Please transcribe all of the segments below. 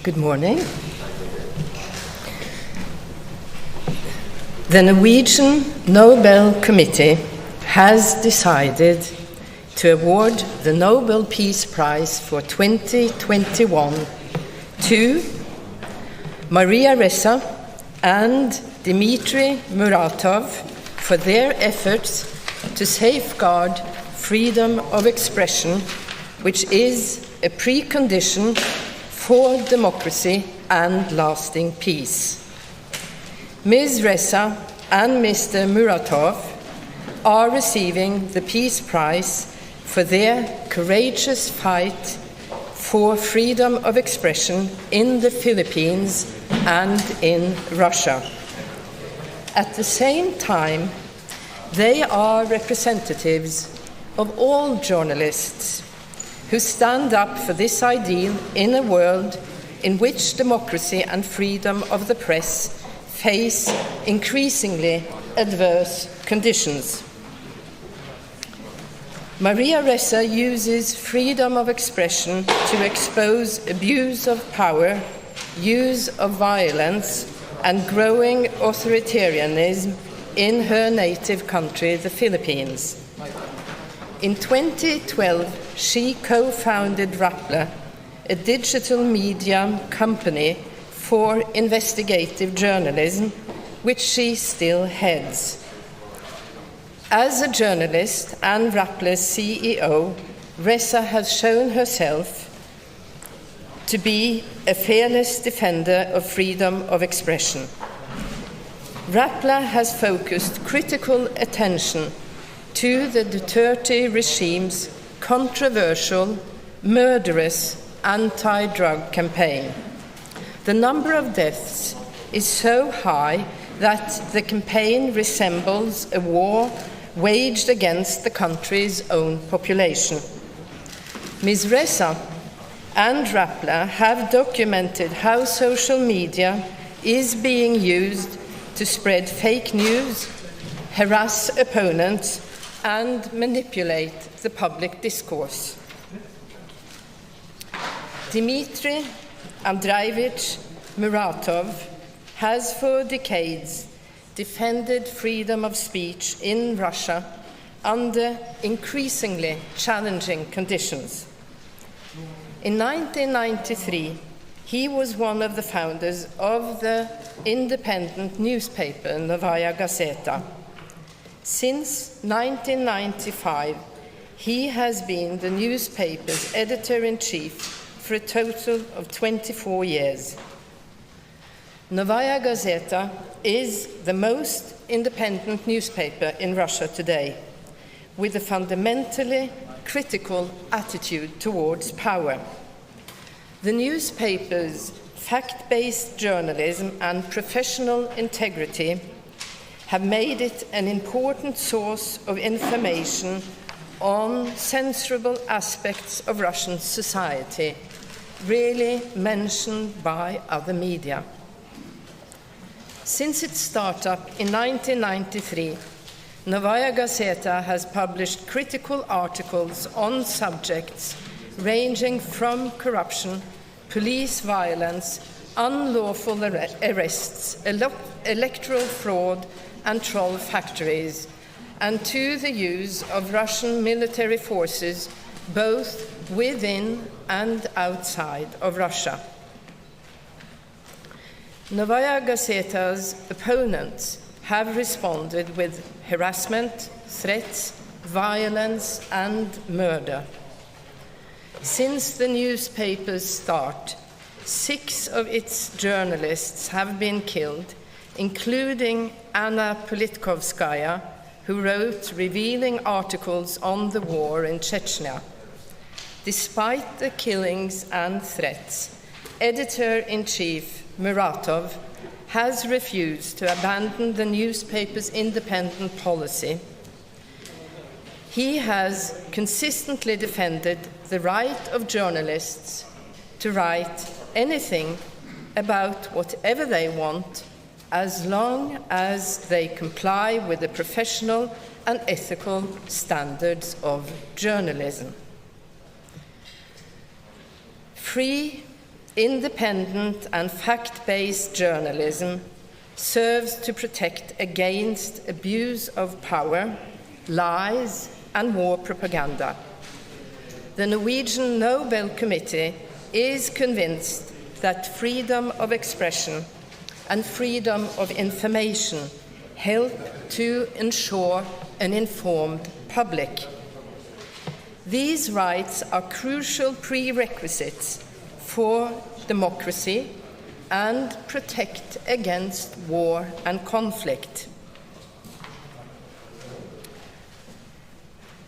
Good morning. The Norwegian Nobel Committee has decided to award the Nobel Peace Prize for 2021 to Maria Ressa and Dmitry Muratov for their efforts to safeguard freedom of expression, which is a precondition for democracy and lasting peace. Ms. Ressa and Mr. Muratov are receiving the Peace Prize for their courageous fight for freedom of expression in the Philippines and in Russia. At the same time, they are representatives of all journalists who stand up for this ideal in a world in which democracy and freedom of the press face increasingly adverse conditions. Maria Ressa uses freedom of expression to expose abuse of power, use of violence, and growing authoritarianism in her native country, the Philippines. In 2012, she co-founded Rationale, a digital media company for investigative journalism, which she still heads. As a journalist and Rationale's CEO, Ressa has shown herself to be a fearless defender of freedom of expression. Rationale has focused critical attention to the Duterte regime's controversial, murderous anti-drug campaign. The number of deaths is so high that the campaign resembles a war waged against the country's own population. Ms. Ressa and Rationale have documented how social media is being used to spread fake news, harass opponents, and manipulate the public discourse. Dmitry Andreevich Muratov has for decades defended freedom of speech in Russia under increasingly challenging conditions. In 1993, he was one of the founders of the independent newspaper Novaya Gazeta. Since 1995, he has been the newspaper's editor-in-chief for a total of 24 years. Novaya Gazeta is the most independent newspaper in Russia today, with a fundamentally critical attitude towards power. The newspaper's fact-based journalism and professional integrity have made it an important source of information on censorable aspects of Russian society, rarely mentioned by other media. Since its startup in 1993, Novaya Gazeta has published critical articles on subjects ranging from corruption, police violence, unlawful arrests, electoral fraud, and troll factories, and to the use of Russian military forces both within and outside of Russia. Novaya Gazeta's opponents have responded with harassment, threats, violence, and murder. Since the newspaper's start, 6 of its journalists have been killed, including Anna Politkovskaya, who wrote revealing articles on the war in Chechnya. Despite the killings and threats, editor-in-chief Muratov has refused to abandon the newspaper's independent policy. He has consistently defended the right of journalists to write anything about whatever they want, as long as they comply with the professional and ethical standards of journalism. Free, independent, and fact-based journalism serves to protect against abuse of power, lies, and war propaganda. The Norwegian Nobel Committee is convinced that freedom of expression and freedom of information help to ensure an informed public. These rights are crucial prerequisites for democracy and protect against war and conflict.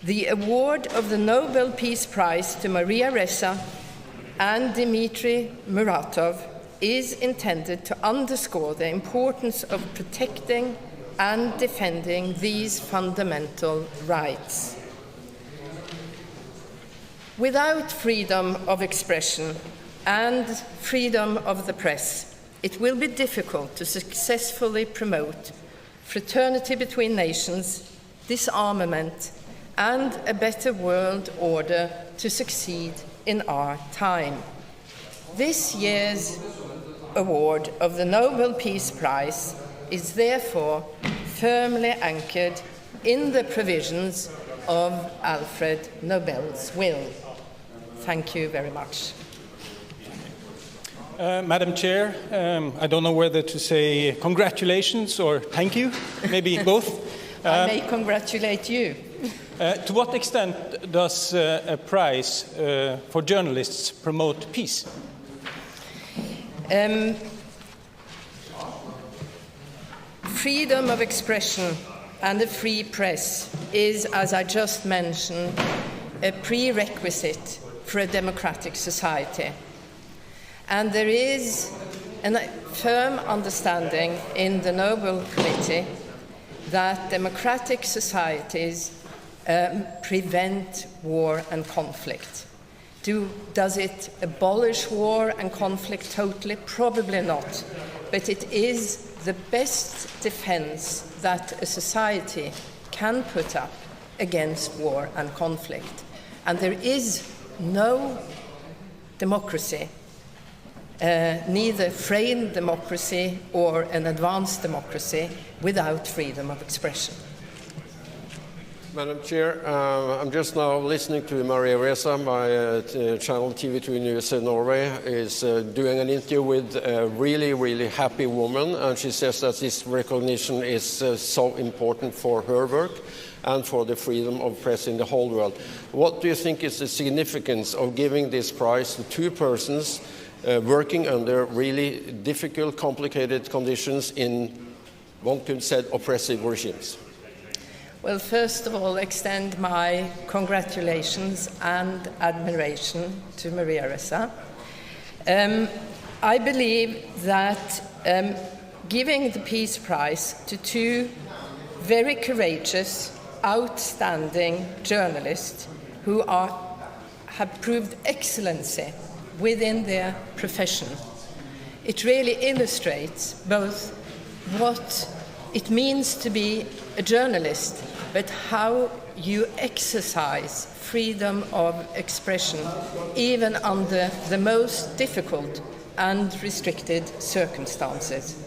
The award of the Nobel Peace Prize to Maria Ressa and Dmitry Muratov is intended to underscore the importance of protecting and defending these fundamental rights. Without freedom of expression and freedom of the press, it will be difficult to successfully promote fraternity between nations, disarmament, and a better world order to succeed in our time. This year's award of the Nobel Peace Prize is therefore firmly anchored in the provisions of Alfred Nobel's will. Thank you very much. Madam Chair, I don't know whether to say congratulations or thank you, maybe both. I may congratulate you. To what extent does a prize for journalists promote peace? Freedom of expression and a free press is, as I just mentioned, a prerequisite for a democratic society. And there is a firm understanding in the Nobel Committee that democratic societies prevent war and conflict. Does it abolish war and conflict totally? Probably not. But it is the best defense that a society can put up against war and conflict. And there is no democracy, neither frail democracy or an advanced democracy, without freedom of expression. Madam Chair, I'm just now listening to Maria Ressa, my channel TV2 News in Norway, is doing an interview with a really, really happy woman, and she says that this recognition is so important for her work and for the freedom of press in the whole world. What do you think is the significance of giving this prize to two persons working under really difficult, complicated conditions in, one could say, oppressive regimes? Well, first of all, extend my congratulations and admiration to Maria Ressa. I believe that giving the Peace Prize to two very courageous, outstanding journalists who have proved excellency within their profession, it really illustrates both what it means to be a journalist, but how you exercise freedom of expression, even under the most difficult and restricted circumstances.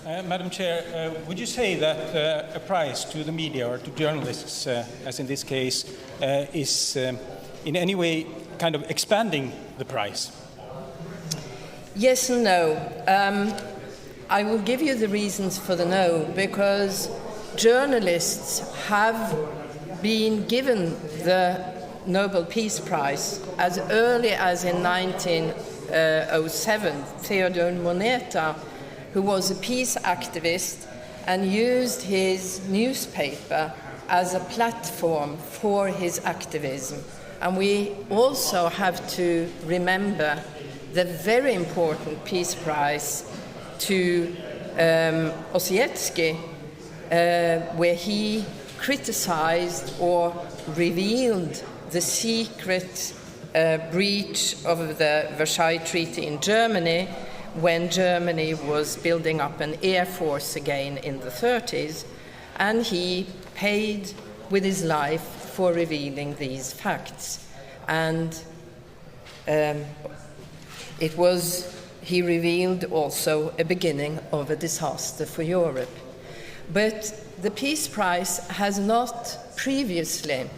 Madam Chair, would you say that a prize to the media or to journalists, as in this case, is in any way kind of expanding the prize? Yes and no. I will give you the reasons for the no, because journalists have been given the Nobel Peace Prize as early as in 1907. Theodore Moneta, who was a peace activist and used his newspaper as a platform for his activism. And we also have to remember the very important Peace Prize to Ossietzky, where he criticized or revealed the secret breach of the Versailles Treaty in Germany when Germany was building up an air force again in the 30s, and he paid with his life for revealing these facts. And he revealed also a beginning of a disaster for Europe. But the Peace Prize has not previously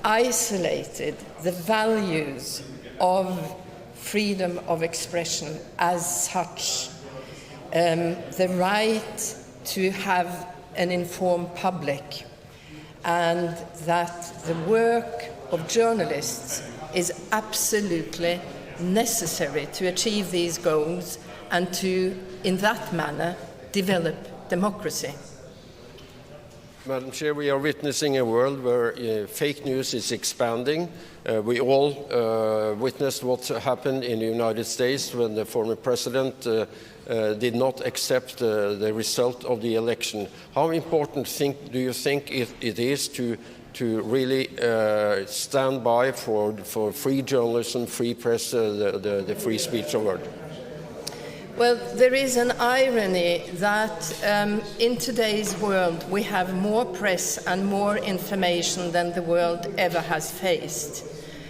isolated the values of freedom of expression as such, the right to have an informed public, and that the work of journalists is absolutely necessary to achieve these goals and to, in that manner, develop democracy. Madam Chair, we are witnessing a world where fake news is expanding. We all witnessed what happened in the United States when the former president did not accept the result of the election. How important do you think it is to really stand by for free journalism, free press, the free speech award? Well, there is an irony that in today's world we have more press and more information than the world ever has faced.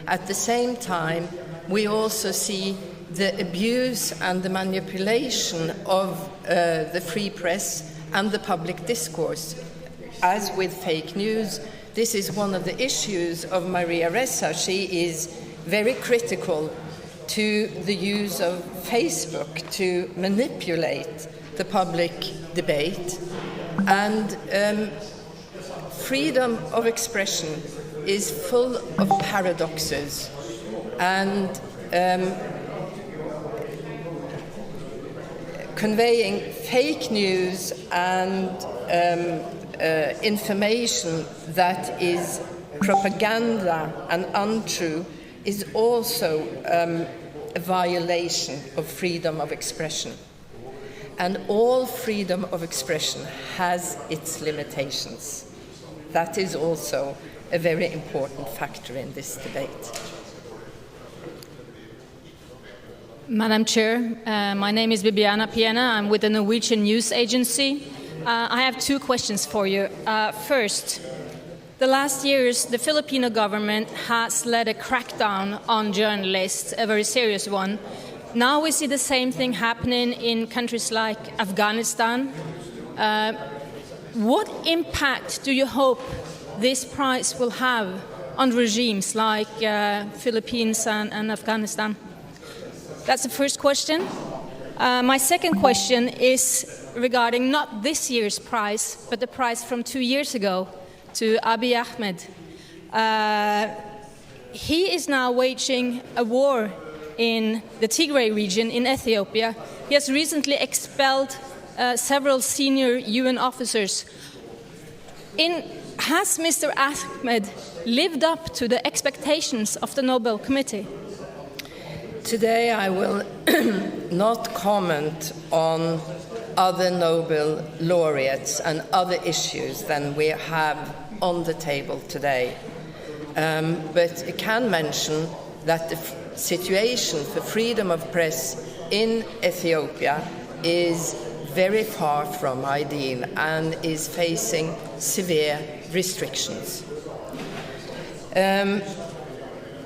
At the same time, we also see the abuse and the manipulation of the free press and the public discourse. As with fake news, this is one of the issues of Maria Ressa. She is very critical to the use of Facebook to manipulate the public debate. And freedom of expression is full of paradoxes, and conveying fake news and information that is propaganda and untrue is also a violation of freedom of expression. And all freedom of expression has its limitations. That is also a very important factor in this debate. Madam Chair, my name is Bibiana Piena. I'm with the Norwegian News Agency. I have two questions for you. First, the last years, the Filipino government has led a crackdown on journalists, a very serious one. Now we see the same thing happening in countries like Afghanistan. What impact do you hope this prize will have on regimes like Philippines and Afghanistan? That's the first question. My second question is regarding not this year's prize, but the prize from 2 years ago to Abiy Ahmed. He is now waging a war in the Tigray region in Ethiopia. He has recently expelled several senior UN officers. Has Mr. Ahmed lived up to the expectations of the Nobel Committee? Today I will not comment on other Nobel laureates and other issues than we have on the table today. But I can mention that the situation for freedom of press in Ethiopia is very far from ideal and is facing severe restrictions.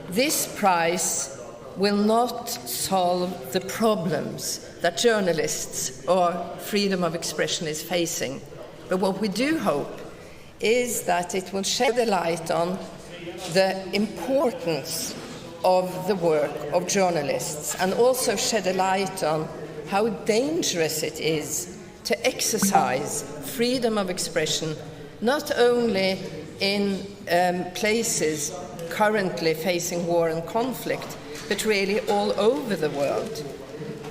This prize will not solve the problems that journalists or freedom of expression is facing, but what we do hope is that it will shed a light on the importance of the work of journalists and also shed a light on how dangerous it is to exercise freedom of expression not only in places currently facing war and conflict, but really all over the world.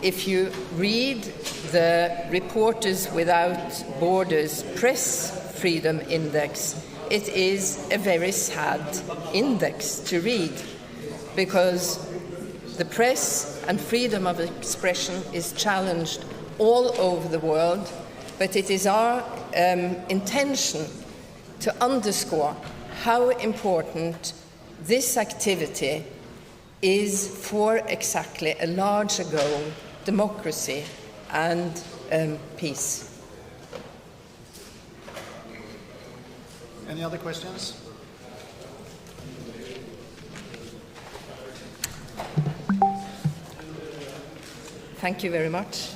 If you read the Reporters Without Borders Press Freedom Index, it is a very sad index to read, because the press and freedom of expression is challenged all over the world, but it is our intention to underscore how important this activity is for exactly a larger goal: democracy and peace. Any other questions? Thank you very much.